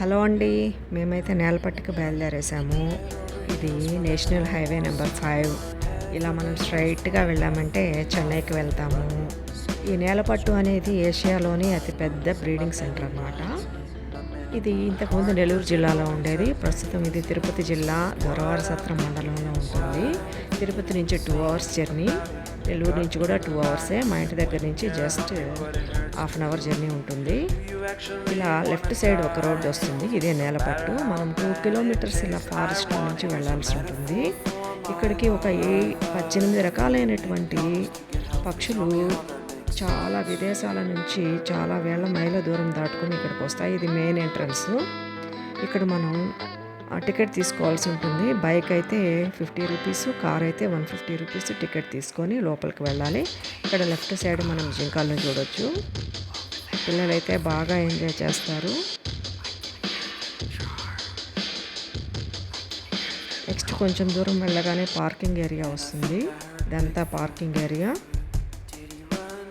Hello అండి. మేమైతే నేలపట్టుకు బయలుదేరేసాము. ఇది నేషనల్ హైవే నెంబర్ 5. ఇలా మనం స్ట్రైట్‌గా వెళ్ళామంటే చెన్నైకి వెళ్తాము. ఈ నేలపట్టు అనేది ఏషియాలోని అతిపెద్ద బ్రీడింగ్ సెంటర్ అనమాట. ఇది ఇంతకుముందు నెల్లూరు జిల్లాలో ఉండేది. ప్రస్తుతం ఇది తిరుపతి జిల్లా దొరవారసత్రం మండలంలో ఉంటుంది. తిరుపతి నుంచి 2 అవర్స్ జర్నీ. నెల్లూరు నుంచి కూడా 2 అవర్సే. మా ఇంటి దగ్గర నుంచి just half an hour journey ఉంటుంది. ఇలా లెఫ్ట్ సైడ్ ఒక రోడ్డు వస్తుంది. ఇదే నేలపట్టు. మనం 2 కిలోమీటర్స్ ఇలా ఫారెస్ట్ నుంచి వెళ్ళాల్సి ఉంటుంది. ఇక్కడికి ఒక 18 రకాలైనటువంటి పక్షులు చాలా విదేశాల నుంచి చాలా వేల మైళ్ళ దూరం దాటుకుని ఇక్కడికి వస్తాయి. ఇది మెయిన్ ఎంట్రన్స్. ఇక్కడ మనం టికెట్ తీసుకోవాల్సి ఉంటుంది. బైక్ అయితే 50 రూపీస్, కార్ అయితే 150 రూపీస్ టికెట్ తీసుకొని లోపలికి వెళ్ళాలి. ఇక్కడ లెఫ్ట్ సైడ్ మనం జింకలను చూడొచ్చు. పిల్లలైతే బాగా ఎంజాయ్ చేస్తారు. నెక్స్ట్ కొంచెం దూరం వెళ్ళగానే పార్కింగ్ ఏరియా వస్తుంది. ఇదంతా పార్కింగ్ ఏరియా.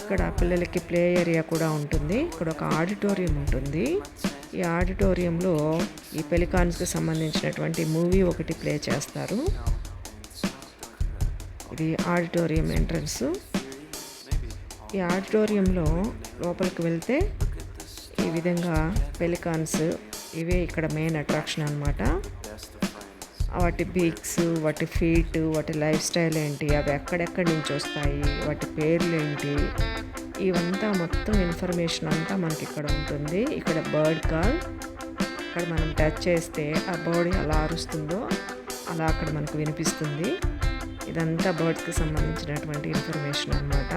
ఇక్కడ పిల్లలకి ప్లే ఏరియా కూడా ఉంటుంది. ఇక్కడ ఒక ఆడిటోరియం ఉంటుంది. ఈ ఆడిటోరియంలో ఈ పెలికాన్స్కి సంబంధించినటువంటి మూవీ ఒకటి ప్లే చేస్తారు. ఇది ఆడిటోరియం ఎంట్రన్స్. ఈ ఆడిటోరియంలో లోపలికి వెళ్తే ఈ విధంగా పెలికాన్స్ ఇవే ఇక్కడ మెయిన్ అట్రాక్షన్ అనమాట. వాటి బీక్స్, వాటి ఫీట్, వాటి లైఫ్ స్టైల్ ఏంటి, అవి ఎక్కడెక్కడి నుంచి వస్తాయి, వాటి పేర్లు ఏంటి, ఇవంతా మొత్తం ఇన్ఫర్మేషన్ అంతా మనకి ఇక్కడ ఉంటుంది. ఇక్కడ బర్డ్ కాల్, ఇక్కడ మనం టచ్ చేస్తే ఆ బర్డ్ ఎలా అరుస్తుందో అలా అక్కడ మనకు వినిపిస్తుంది. ఇదంతా బర్డ్స్కి సంబంధించినటువంటి ఇన్ఫర్మేషన్ అన్నమాట.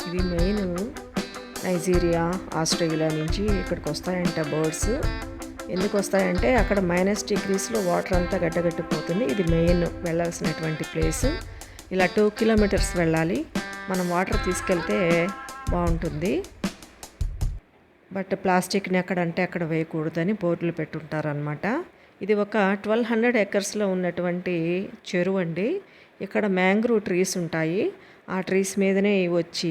ఇవి మెయిన్ నైజీరియా, ఆస్ట్రేలియా నుంచి ఇక్కడికి వస్తాయంట బర్డ్స్. ఎందుకు వస్తాయంటే అక్కడ -డిగ్రీస్లో వాటర్ అంతా గడ్డగట్టిపోతుంది. ఇది మెయిన్ వెళ్ళాల్సినటువంటి ప్లేస్. ఇలా 2 కిలోమీటర్స్ వెళ్ళాలి. మనం వాటర్ తీసుకెళ్తే బాగుంటుంది. బట్ ప్లాస్టిక్ని ఎక్కడంటే అక్కడ వేయకూడదని బోర్డులు పెట్టుంటారనమాట. ఇది ఒక 1200 ఎకర్స్లో ఉన్నటువంటి చెరువు అండి. ఇక్కడ మ్యాంగ్రూవ్ ట్రీస్ ఉంటాయి. ఆ ట్రీస్ మీదనే వచ్చి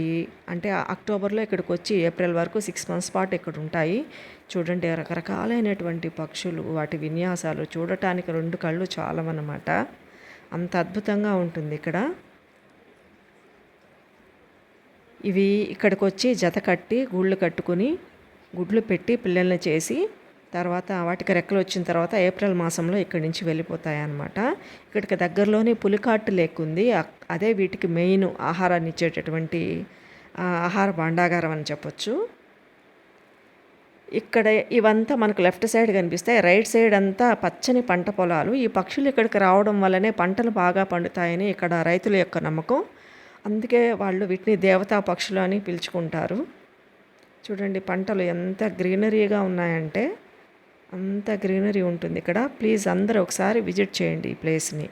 అంటే అక్టోబర్లో ఇక్కడికి వచ్చి ఏప్రిల్ వరకు 6 మంత్స్ పాటు ఇక్కడ ఉంటాయి. చూడండి రకరకాలైనటువంటి పక్షులు, వాటి విన్యాసాలు చూడటానికి 2 కళ్ళు చాలవన్నమాట. అంత అద్భుతంగా ఉంటుంది ఇక్కడ. ఇవి ఇక్కడికి వచ్చి జత కట్టి గూళ్ళు కట్టుకుని గుడ్లు పెట్టి పిల్లల్ని చేసి తర్వాత వాటికి రెక్కలు వచ్చిన తర్వాత ఏప్రిల్ మాసంలో ఇక్కడి నుంచి వెళ్ళిపోతాయి అన్నమాట. ఇక్కడికి దగ్గరలోనే పులికాట్ లేక్ ఉంది. అదే వీటికి మెయిన్ ఆహారాన్ని ఇచ్చేటటువంటి ఆహార భాండాగారం అని చెప్పొచ్చు. ఇక్కడ ఇవంతా మనకు లెఫ్ట్ సైడ్ కనిపిస్తాయి. రైట్ సైడ్ అంతా పచ్చని పంట పొలాలు. ఈ పక్షులు ఇక్కడికి రావడం వల్లనే పంటలు బాగా పండుతాయని ఇక్కడ రైతుల యొక్క నమ్మకం. అందుకే వాళ్ళు వీటిని దేవతా పక్షులు అని పిలుచుకుంటారు. చూడండి పంటలు ఎంత గ్రీనరీగా ఉన్నాయంటే అంత గ్రీనరీ ఉంటుంది ఇక్కడ. ప్లీజ్ అందరూ ఒకసారి విజిట్ చేయండి ఈ ప్లేస్ని.